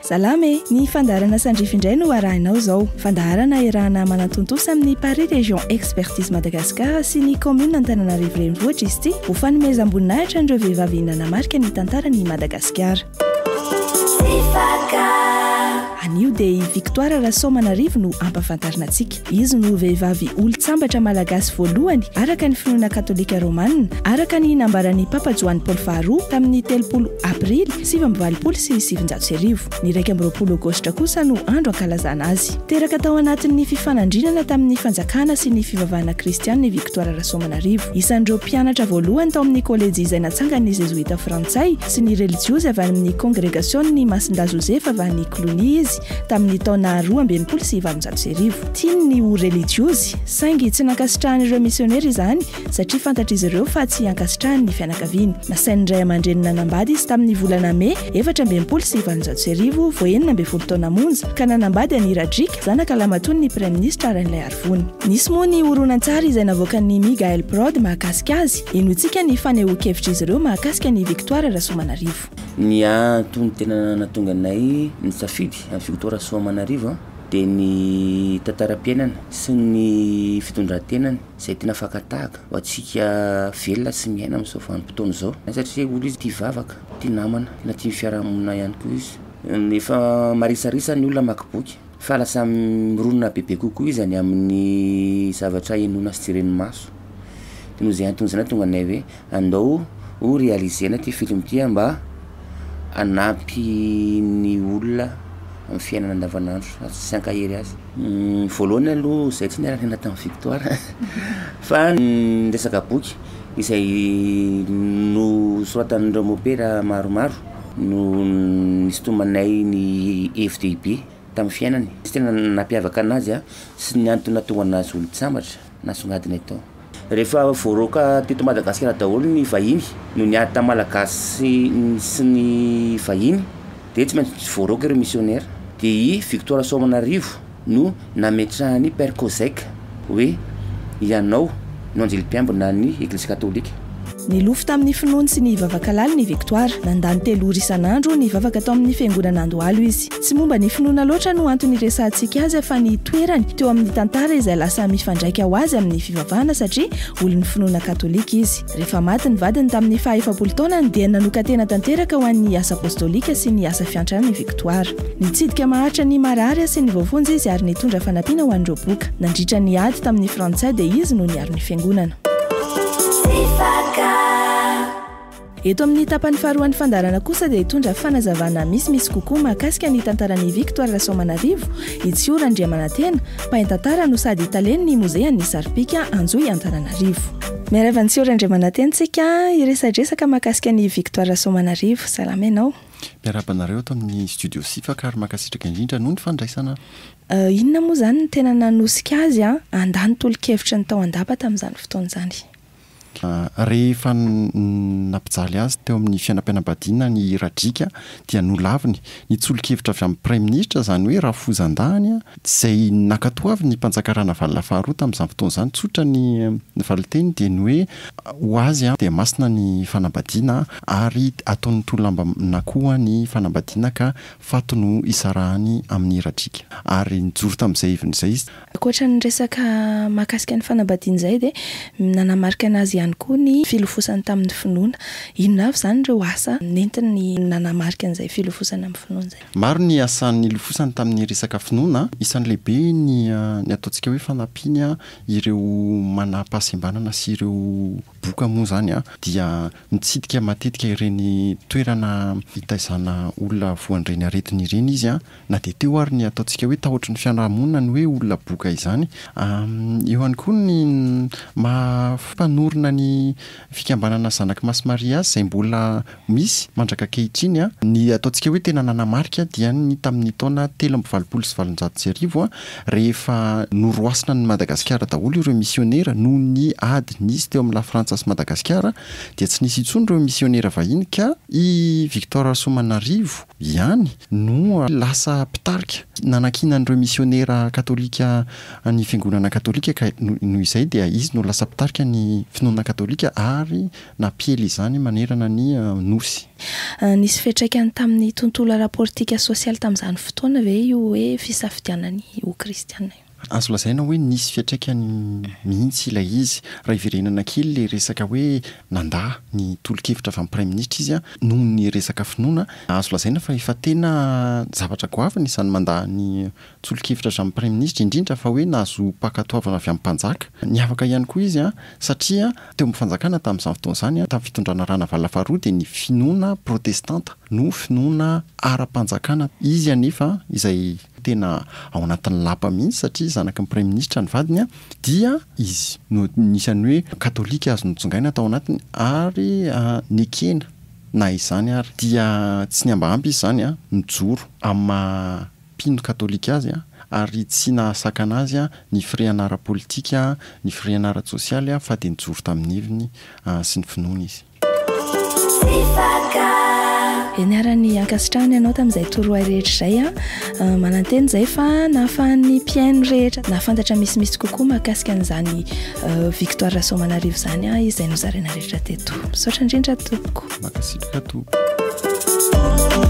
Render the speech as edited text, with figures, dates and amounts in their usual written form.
Salame, ny fandaharana Sandrifindray no arahinao zao. Fandaharana irahana manantontosa amin'ny Paris Région Expertise Madagascar sy ny commune Antananarivo renivohitra izy ity ho fanomezam-boninahitra ireo vehivavy nanamarika ny tantarany Madagasikara. Anio dia Victoire Rasoamanarivo no ampafantarina antsika. Izy no vehivavy olo-tsambatra malagasy voalohany araka ny finoana katolika romanina, araka ny nambaran'ny Papa Joany Paul faharoa tamin'ny 30 aprily 1727. Ny 20 aogositra kosa no andro ankalazana azy. Teraka tao anatin'ny fifanandrinana tamin'ny fanjakana sy ny fivavahana kristiana ny Victoire Rasoamanarivo. Isan'ireo mpianatra voalohany tao amin'ny kolejy izay natsangan'ny jezuita frantsay sy ny religiozy avy amin'ny congrégation ny Masinda Joseph avy any Clonie izy tamin'ny taona 2017. Tiany ny ho religiozy saingy tsy nankasitrahan'ireo misionera izany satria fantatr'izy ireo fa tsy ankasitrahany ny fianakaviany. Nasain'indray aman-dreny nanambady izy tamin'ny volana May 2017 vao 19 taona monja ka nanambady any Radrika zanaka lamatony ny prime ministre Alainilay Arvony. Nisy moa ny horonan-tsary izay navoakan'ny Miguel Prod mahakasika azy. Ino tsika ny fanehoan-kevitra izy ireo mahakasika ny Victoire Rasoamanarivo. Ny antony tena natonga anay ny safidy Victoire Rasoamanarivo dia ny tantaram-piainana sy ny fitondran-tenany izay tena fakatahaka ho antsika velona sy miaina amin'izao vanim-potoana izao. Satria olo izy tia vavaka, tia namana, tena tia fiarahamonina ihany koa izy. Nefa marisarisa ny olona mamaky boky fa lasa mironona bebe kokoa izy any amin'ny zavatra inoana sy tireny maso. Dia noho izay antony izay tonga anay hoe andao ho réalisena ty film ty mba anampy ny olona amin'ny fiainana andavanandro sy ankahery azy. Voalohany aloha izay tsy niarana tamin'ny Victoire fa ny resaka boky izay no soratan'ireo mopera maromaro no nisy tomanay ny FDB tamin'ny fiainany. Sy tena nampiavaka anazy sy ny antony natonga anazy olo-tsambatra nasongadiny atao. Rehefa voaroaka teto Madagasikara daholo ny vahiny no niady ta malagasy sy ny vahiny dia tsy maintsy voaroaka ireo misionnaire. Dia i Victoire Rasoamanarivo no nametrahany Père Kozek hoe ianao no anjelim-piambina ny Eglise Katolika. Nilofo tamin'ny finoany sy ny vavakalala ny Victoire. Nandany 3 ora isan'andro ny vavaka tao amin'ny fiangonana Andohalo izy. Tsy momba ny finoana loatra no antony resahantsika azy fa ny toerany teo amin'ny tantara izay lasa mifandraika ho azy amin'ny fivavahana satria olon'ny finoana katolika izy. Rehefa maty ny vadiny tamin'ny 40 taonany dia nanoka tena tanteraka ho an'ny asa apostolika sy ny asa fiantrana ny Victoire. Nitsidika maharitra ny marary sy ny voafonjy izy ary nitondra fanampiana ho an'ireo boka. Nandritra ny ady tamin'ny frantsay dia izy no niaro ny fiangonana. Eto amin'ny tapany faharoan'ny fandarana kosa dia hitondra fanazavana misy kokoa mahakasika ny tantaran'ny Victoire Rasoamanarivo. Itsiora Andriamanantena, mpaintantara no sady italeny ny mozean'ny Saripika Anjoy Antananarivo. Miarava ny Tsiora Andriamanantena tsika iresadresaka mahakasika ny Victoire Rasoamanarivo. Salama ianao. Miarabanareo ato amin'ny studio Sifaka ary mahakasitraka indrindra noho ny fandraisana. Inona moa zany no tena nanosika azy andany tolo-kevitra ny tao andapa tamin'izany fotoana izany? Rehefa nampijaly azy teo amin'ny fiainam-pianam-badiana ny Radrika dia nolaviny nitsolo-kevitra avy amin'ny prime ministre zany hoe Rafozandany izay nakatoavy ny mpanjakarana valina faharoa tamin'izany fotoana izany. Tsotra ny valiteny dia ny hoe ho azy dia masina ny fanambadiana ary ataon'ny tolonambana koa ny fanambadiana ka fato no isarahany amin'ny Radrika ary nijoro tamin'izay evin'izay izy. Ankoatra ny resaka mahakasika ny fanambadiana izay dia nanamarika anazy ihany koa ny filofosany tamin'ny finoana. Inona avy izany ireo asa nentiny nanamarika an'izay filofosana amin'ny finoana izay? Maro ny asan'ny lofosany tamin'ny resaka finoana. Isan'ny lehibe ny ataontsika hoe fanampiany ireo manam-pahasembanana sy ireo boka moa zany dia mitsidika matetika ireny toerana hitaizana olona voandreny aretiny ireny izy na dia teo ary ny ataontsika hoe tahotra ny fiarahamonina ny hoe olona boka izany. Eo ihany koa ny mampanorona ny fikambanana zanaky Masimaria izay mbola misy mandraka kehitriny ny ataontsika hoe tena nanamarika dia ny tamin'ny taona 327 rehefa noroasina ny Madagasikara daholo ireo misionera noho ny ady nisy teo amin'ny la Frantsa sy Madagasikara dia tsy nisy intsony ireo misionera vahiny ka i Victoire Rasoamanarivo ihany no lasa mpitarika nanakinan'ireo misionera katolika ny fiangonana katolika ka noho izay dia izy no lasa mpitarika ny finoana fiangonana katolika ary nampiely izany manerana ny nosy. Nisy fiantraikany tamin'ny tontolo ara-politika sosialy tamin'izany fotoana ve io hoe fisafidianany ho kristiana io? Azo lazaina hoe nisy fiantraikany mihitsy ilay izy. Raha iverenana kely le resaka hoe nandà ny tolo-kevitra avy amin'ny prime ministre izy noho ny resaka finoana. Azo lazaina fa efa tena zavatra goavana izany mandà ny tolo-kevitra avy amin'ny prime ministre, indrindra fa hoe nahazo mpakatoavana avy amin'ny mpanjaka. Niavaka ihany koa izy satria teo amin'ny fanjakana tamin'izany fotoana izany tamin'ny fitondrana Rana Valala faharoa dia ny finoana protestanta no finoana ara-panjakana. Izy anefa izay tena ao anatin'ny lapa mihitsy satria zanaky ny prime ministre ny vadiny dia izy no nisany hoe katolika azo nitsongaina tao anatiny ary nekena na izany ary dia tsy ny ambaampy izy zany mijoro amin'ny mpino katolika azy ary tsy nahasakana azy ny fireana ara-politika, ny fireana ara-tsosialy fa dia nijoro tamin'ny heviny sy ny finoana izy. Niarany ankasitrahany ianao tamin'izay torohay rehetra izay mananteny izay fa nahafahan'ny mpiaino rehetra nahafantatra misimisy kokoa mahakasika an'izany Victoire Rasoamanarivo izany izay nozaraina rehetra teto. Misaotra indrindra tompoko. Makasitraka tompoko.